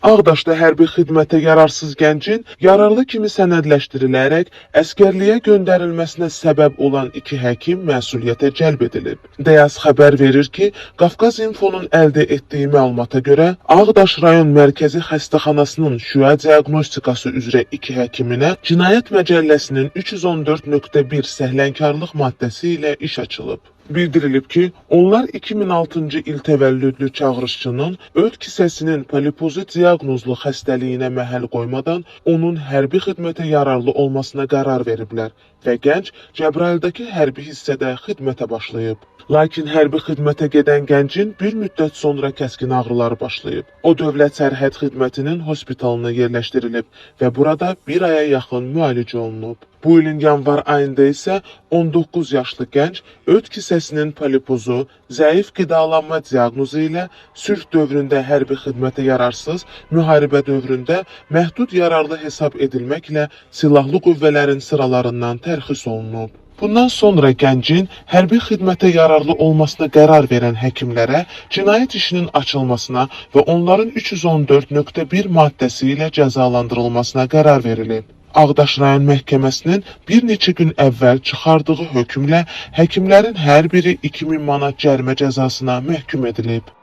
Ağdaşda hərbi xidmətə yararsız gəncin yararlı kimi sənədləşdirilərək əskərliyə göndərilməsinə səbəb olan 2 həkim məsuliyyətə cəlb edilib. DəyəS xəbər verir ki, Qafqaz İnfonun əldə etdiyi məlumata görə Ağdaş rayon mərkəzi xəstəxanasının şüa diaqnostikası üzrə 2 həkiminə Cinayət Məcəlləsinin 314.1 səhlənkarlıq maddəsi ilə iş açılıb. Bildirilib ki, onlar 2006-cı il təvəllüdlü çağırışçının öd kisəsinin polipozit diaqnozlu xəstəliyinə məhəl qoymadan onun hərbi xidmətə yararlı olmasına qərar veriblər və gənc Cəbrayıldakı hərbi hissədə xidmətə başlayıb. Lakin hərbi xidmətə gedən gəncin bir müddət sonra kəskin ağrıları başlayıb. O dövlət sərhəd xidmətinin hospitalına yerləşdirilib və burada bir aya yaxın müalicə olunub. Bu ilin yanvar ayında isə 19 yaşlı gənc öd kisəsinin polipozu, zəif qidalanma diaqnozu ilə sülh dövründə hərbi xidmətə yararsız, müharibə dövründə məhdud yararlı hesab edilməklə silahlı qüvvələrin sıralarından tərxis olunub. Bundan sonra gəncin hərbi xidmətə yararlı olmasına qərar verən həkimlərə cinayət işinin açılmasına və onların 314.1 maddəsi ilə cəzalandırılmasına qərar verilib. Ağdaş rayon məhkəməsinin bir neçə gün əvvəl çıxardığı hökmlə həkimlərin hər biri 2000 manat cərimə cəzasına məhkum edilib.